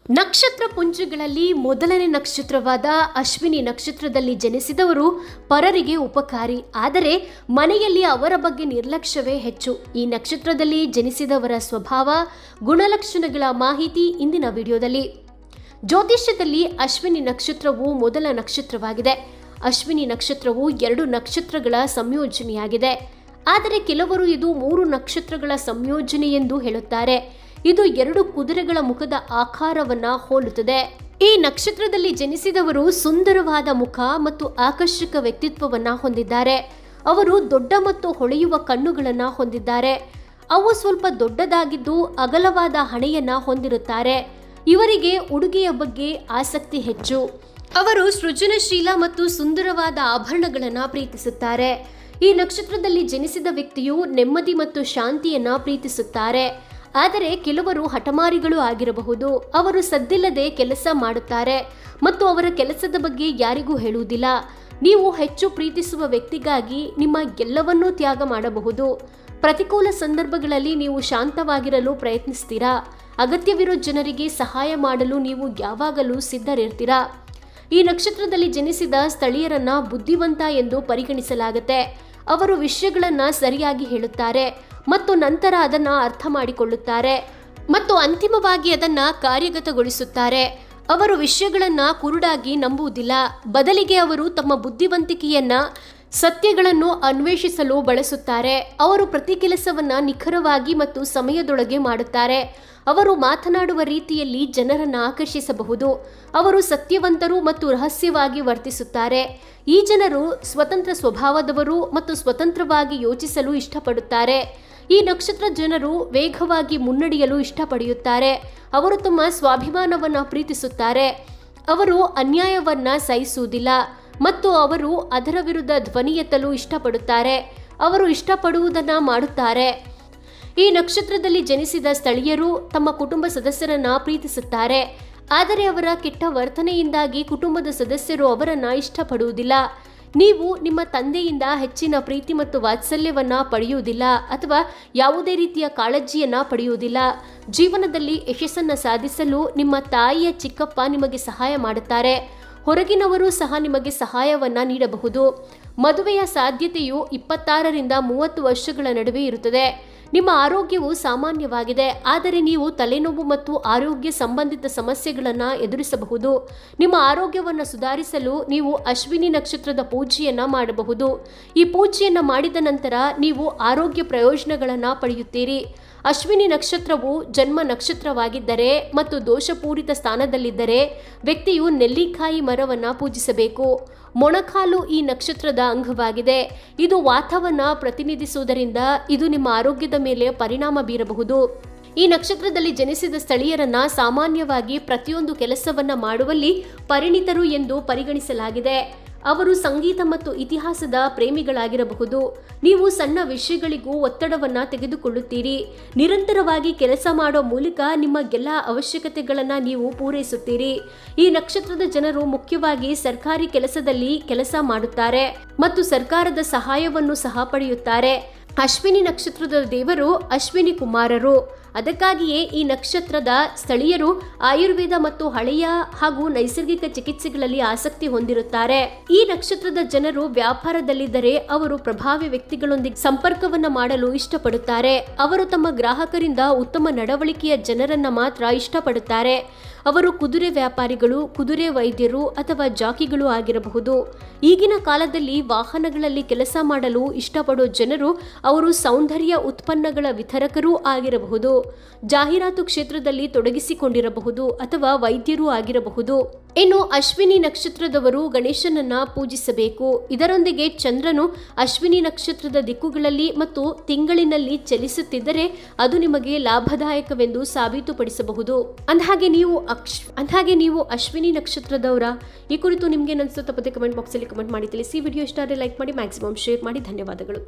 ನಕ್ಷತ್ರ ಪುಂಜಗಳಲ್ಲಿ ಮೊದಲನೇ ನಕ್ಷತ್ರವಾದ ಅಶ್ವಿನಿ ನಕ್ಷತ್ರದಲ್ಲಿ ಜನಿಸಿದವರು ಪರರಿಗೆ ಉಪಕಾರಿ. ಆದರೆ ಮನೆಯಲ್ಲಿ ಅವರ ಬಗ್ಗೆ ನಿರ್ಲಕ್ಷ್ಯವೇ ಹೆಚ್ಚು. ಈ ನಕ್ಷತ್ರದಲ್ಲಿ ಜನಿಸಿದವರ ಸ್ವಭಾವ, ಗುಣಲಕ್ಷಣಗಳ ಮಾಹಿತಿ ಇಂದಿನ ವಿಡಿಯೋದಲ್ಲಿ. ಜ್ಯೋತಿಷ್ಯದಲ್ಲಿ ಅಶ್ವಿನಿ ನಕ್ಷತ್ರವು ಮೊದಲ ನಕ್ಷತ್ರವಾಗಿದೆ. ಅಶ್ವಿನಿ ನಕ್ಷತ್ರವು 2 ನಕ್ಷತ್ರಗಳ ಸಂಯೋಜನೆಯಾಗಿದೆ. ಆದರೆ ಕೆಲವರು ಇದು 3 ನಕ್ಷತ್ರಗಳ ಸಂಯೋಜನೆ ಎಂದು ಹೇಳುತ್ತಾರೆ. ಇದು 2 ಕುದುರೆಗಳ ಮುಖದ ಆಕಾರವನ್ನ ಹೋಲುತ್ತದೆ. ಈ ನಕ್ಷತ್ರದಲ್ಲಿ ಜನಿಸಿದವರು ಸುಂದರವಾದ ಮುಖ ಮತ್ತು ಆಕರ್ಷಕ ವ್ಯಕ್ತಿತ್ವವನ್ನ ಹೊಂದಿದ್ದಾರೆ. ಅವರು ದೊಡ್ಡ ಮತ್ತು ಹೊಳೆಯುವ ಕಣ್ಣುಗಳನ್ನ ಹೊಂದಿದ್ದಾರೆ. ಅವು ಸ್ವಲ್ಪ ದೊಡ್ಡದಾಗಿದ್ದು ಅಗಲವಾದ ಹಣೆಯನ್ನ ಹೊಂದಿರುತ್ತಾರೆ. ಇವರಿಗೆ ಉಡುಗೆಯ ಬಗ್ಗೆ ಆಸಕ್ತಿ ಹೆಚ್ಚು. ಅವರು ಸೃಜನಶೀಲ ಮತ್ತು ಸುಂದರವಾದ ಆಭರಣಗಳನ್ನ ಪ್ರೀತಿಸುತ್ತಾರೆ. ಈ ನಕ್ಷತ್ರದಲ್ಲಿ ಜನಿಸಿದ ವ್ಯಕ್ತಿಯು ನೆಮ್ಮದಿ ಮತ್ತು ಶಾಂತಿಯನ್ನ ಪ್ರೀತಿಸುತ್ತಾರೆ. ಆದರೆ ಕೆಲವರು ಹಠಮಾರಿಗಳು ಆಗಿರಬಹುದು. ಅವರು ಸದ್ದಿಲ್ಲದೆ ಕೆಲಸ ಮಾಡುತ್ತಾರೆ ಮತ್ತು ಅವರ ಕೆಲಸದ ಬಗ್ಗೆ ಯಾರಿಗೂ ಹೇಳುವುದಿಲ್ಲ. ನೀವು ಹೆಚ್ಚು ಪ್ರೀತಿಸುವ ವ್ಯಕ್ತಿಗಾಗಿ ನಿಮ್ಮ ಎಲ್ಲವನ್ನೂ ತ್ಯಾಗ ಮಾಡಬಹುದು. ಪ್ರತಿಕೂಲ ಸಂದರ್ಭಗಳಲ್ಲಿ ನೀವು ಶಾಂತವಾಗಿರಲು ಪ್ರಯತ್ನಿಸ್ತೀರಾ. ಅಗತ್ಯವಿರೋ ಜನರಿಗೆ ಸಹಾಯ ಮಾಡಲು ನೀವು ಯಾವಾಗಲೂ ಸಿದ್ಧರಿರ್ತೀರಾ. ಈ ನಕ್ಷತ್ರದಲ್ಲಿ ಜನಿಸಿದ ಸ್ಥಳೀಯರನ್ನ ಬುದ್ಧಿವಂತ ಎಂದು ಪರಿಗಣಿಸಲಾಗುತ್ತೆ. ಅವರು ವಿಷಯಗಳನ್ನ ಸರಿಯಾಗಿ ಹೇಳುತ್ತಾರೆ ಮತ್ತು ನಂತರ ಅದನ್ನ ಅರ್ಥ ಮಾಡಿಕೊಳ್ಳುತ್ತಾರೆ ಮತ್ತು ಅಂತಿಮವಾಗಿ ಅದನ್ನ ಕಾರ್ಯಗತಗೊಳಿಸುತ್ತಾರೆ. ಅವರು ವಿಷಯಗಳನ್ನ ಕುರುಡಾಗಿ ನಂಬುವುದಿಲ್ಲ. ಬದಲಿಗೆ ಅವರು ತಮ್ಮ ಬುದ್ಧಿವಂತಿಕೆಯನ್ನ ಸತ್ಯಗಳನ್ನು ಅನ್ವೇಷಿಸಲು ಬಳಸುತ್ತಾರೆ. ಅವರು ಪ್ರತಿ ಕೆಲಸವನ್ನ ನಿಖರವಾಗಿ ಮತ್ತು ಸಮಯದೊಳಗೆ ಮಾಡುತ್ತಾರೆ. ಅವರು ಮಾತನಾಡುವ ರೀತಿಯಲ್ಲಿ ಜನರನ್ನು ಆಕರ್ಷಿಸಬಹುದು. ಅವರು ಸತ್ಯವಂತರು ಮತ್ತು ರಹಸ್ಯವಾಗಿ ವರ್ತಿಸುತ್ತಾರೆ. ಈ ಜನರು ಸ್ವತಂತ್ರ ಸ್ವಭಾವದವರು ಮತ್ತು ಸ್ವತಂತ್ರವಾಗಿ ಯೋಚಿಸಲು ಇಷ್ಟಪಡುತ್ತಾರೆ. ಈ ನಕ್ಷತ್ರ ಜನರು ವೇಗವಾಗಿ ಮುನ್ನಡೆಯಲು ಇಷ್ಟಪಡುತ್ತಾರೆ. ಅವರು ತಮ್ಮ ಸ್ವಾಭಿಮಾನವನ್ನು ಪ್ರೀತಿಸುತ್ತಾರೆ. ಅವರು ಅನ್ಯಾಯವನ್ನ ಸಹಿಸುವುದಿಲ್ಲ ಮತ್ತು ಅವರು ಅದರ ವಿರುದ್ಧ ಧ್ವನಿ ಎತ್ತಲು ಇಷ್ಟಪಡುತ್ತಾರೆ. ಅವರು ಇಷ್ಟಪಡುವುದನ್ನು ಮಾಡುತ್ತಾರೆ. ಈ ನಕ್ಷತ್ರದಲ್ಲಿ ಜನಿಸಿದ ಸ್ಥಳೀಯರು ತಮ್ಮ ಕುಟುಂಬ ಸದಸ್ಯರನ್ನ ಪ್ರೀತಿಸುತ್ತಾರೆ. ಆದರೆ ಅವರ ಕೆಟ್ಟ ವರ್ತನೆಯಿಂದಾಗಿ ಕುಟುಂಬದ ಸದಸ್ಯರು ಅವರನ್ನ ಇಷ್ಟಪಡುವುದಿಲ್ಲ. ನೀವು ನಿಮ್ಮ ತಂದೆಯಿಂದ ಹೆಚ್ಚಿನ ಪ್ರೀತಿ ಮತ್ತು ವಾತ್ಸಲ್ಯವನ್ನ ಪಡೆಯುವುದಿಲ್ಲ ಅಥವಾ ಯಾವುದೇ ರೀತಿಯ ಕಾಳಜಿಯನ್ನ ಪಡೆಯುವುದಿಲ್ಲ. ಜೀವನದಲ್ಲಿ ಯಶಸ್ಸನ್ನು ಸಾಧಿಸಲು ನಿಮ್ಮ ತಾಯಿಯ ಚಿಕ್ಕಪ್ಪ ನಿಮಗೆ ಸಹಾಯ ಮಾಡುತ್ತಾರೆ. ಹೊರಗಿನವರು ಸಹ ನಿಮಗೆ ಸಹಾಯವನ್ನ ನೀಡಬಹುದು. ಮದುವೆಯ ಸಾಧ್ಯತೆಯು 26ರಿಂದ 30 ವರ್ಷಗಳ ನಡುವೆ ಇರುತ್ತದೆ. ನಿಮ್ಮ ಆರೋಗ್ಯವು ಸಾಮಾನ್ಯವಾಗಿದೆ, ಆದರೆ ನೀವು ತಲೆನೋವು ಮತ್ತು ಆರೋಗ್ಯ ಸಂಬಂಧಿತ ಸಮಸ್ಯೆಗಳನ್ನು ಎದುರಿಸಬಹುದು. ನಿಮ್ಮ ಆರೋಗ್ಯವನ್ನು ಸುಧಾರಿಸಲು ನೀವು ಅಶ್ವಿನಿ ನಕ್ಷತ್ರದ ಪೂಜೆಯನ್ನು ಮಾಡಬಹುದು. ಈ ಪೂಜೆಯನ್ನು ಮಾಡಿದ ನಂತರ ನೀವು ಆರೋಗ್ಯ ಪ್ರಯೋಜನಗಳನ್ನು ಪಡೆಯುತ್ತೀರಿ. ಅಶ್ವಿನಿ ನಕ್ಷತ್ರವು ಜನ್ಮ ನಕ್ಷತ್ರವಾಗಿದ್ದರೆ ಮತ್ತು ದೋಷಪೂರಿತ ಸ್ಥಾನದಲ್ಲಿದ್ದರೆ ವ್ಯಕ್ತಿಯು ನೆಲ್ಲಿಕಾಯಿ ಮರವನ್ನು ಪೂಜಿಸಬೇಕು. ಮೊಣಕಾಲು ಈ ನಕ್ಷತ್ರದ ಅಂಗವಾಗಿದೆ. ಇದು ವಾತವನ್ನು ಪ್ರತಿನಿಧಿಸುವುದರಿಂದ ಇದು ನಿಮ್ಮ ಆರೋಗ್ಯದ ಮೇಲೆ ಪರಿಣಾಮ ಬೀರಬಹುದು. ಈ ನಕ್ಷತ್ರದಲ್ಲಿ ಜನಿಸಿದ ಸ್ಥಳೀಯರನ್ನ ಸಾಮಾನ್ಯವಾಗಿ ಪ್ರತಿಯೊಂದು ಕೆಲಸವನ್ನ ಮಾಡುವಲ್ಲಿ ಪರಿಣಿತರು ಎಂದು ಪರಿಗಣಿಸಲಾಗಿದೆ. ಅವರು ಸಂಗೀತ ಮತ್ತು ಇತಿಹಾಸದ ಪ್ರೇಮಿಗಳಾಗಿರಬಹುದು. ನೀವು ಸಣ್ಣ ವಿಷಯಗಳಿಗೂ ಒತ್ತಡವನ್ನು ತೆಗೆದುಕೊಳ್ಳುತ್ತೀರಿ. ನಿರಂತರವಾಗಿ ಕೆಲಸ ಮಾಡೋ ಮೂಲಕ ನಿಮ್ಮ ಎಲ್ಲ ಅವಶ್ಯಕತೆಗಳನ್ನು ನೀವು ಪೂರೈಸುತ್ತೀರಿ. ಈ ನಕ್ಷತ್ರದ ಜನರು ಮುಖ್ಯವಾಗಿ ಸರ್ಕಾರಿ ಕೆಲಸದಲ್ಲಿ ಕೆಲಸ ಮಾಡುತ್ತಾರೆ ಮತ್ತು ಸರ್ಕಾರದ ಸಹಾಯವನ್ನು ಸಹ ಪಡೆಯುತ್ತಾರೆ. ಅಶ್ವಿನಿ ನಕ್ಷತ್ರದ ದೇವರು ಅಶ್ವಿನಿ ಕುಮಾರರು. ಅದಕ್ಕಾಗಿಯೇ ಈ ನಕ್ಷತ್ರದ ಸ್ಥಳೀಯರು ಆಯುರ್ವೇದ ಮತ್ತು ಹಳೆಯ ಹಾಗೂ ನೈಸರ್ಗಿಕ ಚಿಕಿತ್ಸೆಗಳಲ್ಲಿ ಆಸಕ್ತಿ ಹೊಂದಿರುತ್ತಾರೆ. ಈ ನಕ್ಷತ್ರದ ಜನರು ವ್ಯಾಪಾರದಲ್ಲಿದ್ದರೆ ಅವರು ಪ್ರಭಾವಿ ವ್ಯಕ್ತಿಗಳೊಂದಿಗೆ ಸಂಪರ್ಕವನ್ನು ಮಾಡಲು ಇಷ್ಟಪಡುತ್ತಾರೆ. ಅವರು ತಮ್ಮ ಗ್ರಾಹಕರಿಂದ ಉತ್ತಮ ನಡವಳಿಕೆಯ ಜನರನ್ನ ಮಾತ್ರ ಇಷ್ಟಪಡುತ್ತಾರೆ. ಅವರು ಕುದುರೆ ವ್ಯಾಪಾರಿಗಳು, ಕುದುರೆ ವೈದ್ಯರು ಅಥವಾ ಜಾಕಿಗಳು ಆಗಿರಬಹುದು. ಈಗಿನ ಕಾಲದಲ್ಲಿ ವಾಹನಗಳಲ್ಲಿ ಕೆಲಸ ಮಾಡಲು ಇಷ್ಟಪಡೋ ಜನರು ಅವರು ಸೌಂದರ್ಯ ಉತ್ಪನ್ನಗಳ ವಿತರಕರೂ ಆಗಿರಬಹುದು, ಜಾಹೀರಾತು ಕ್ಷೇತ್ರದಲ್ಲಿ ತೊಡಗಿಸಿಕೊಂಡಿರಬಹುದು ಅಥವಾ ವೈದ್ಯರೂ ಆಗಿರಬಹುದು. ಇನ್ನು ಅಶ್ವಿನಿ ನಕ್ಷತ್ರದವರು ಗಣೇಶನನ್ನ ಪೂಜಿಸಬೇಕು. ಇದರೊಂದಿಗೆ ಚಂದ್ರನು ಅಶ್ವಿನಿ ನಕ್ಷತ್ರದ ದಿಕ್ಕುಗಳಲ್ಲಿ ಮತ್ತು ತಿಂಗಳಿನಲ್ಲಿ ಚಲಿಸುತ್ತಿದ್ದರೆ ಅದು ನಿಮಗೆ ಲಾಭದಾಯಕವೆಂದು ಸಾಬೀತುಪಡಿಸಬಹುದು. ಅಂದಹಾಗೆ ನೀವು ಅಶ್ವಿನಿ ನಕ್ಷತ್ರದವರ ಈ ಕುರಿತು ನಿಮಗೆ ಅನಿಸುತ್ತೆ ತಪ್ಪದೆ ಕಮೆಂಟ್ ಬಾಕ್ಸಲ್ಲಿ ಕಮೆಂಟ್ ಮಾಡಿ ತಿಳಿಸಿ. ವಿಡಿಯೋ ಇಷ್ಟ ಆದರೆ ಲೈಕ್ ಮಾಡಿ, ಮ್ಯಾಕ್ಸಿಮಮ್ ಶೇರ್ ಮಾಡಿ. ಧನ್ಯವಾದಗಳು.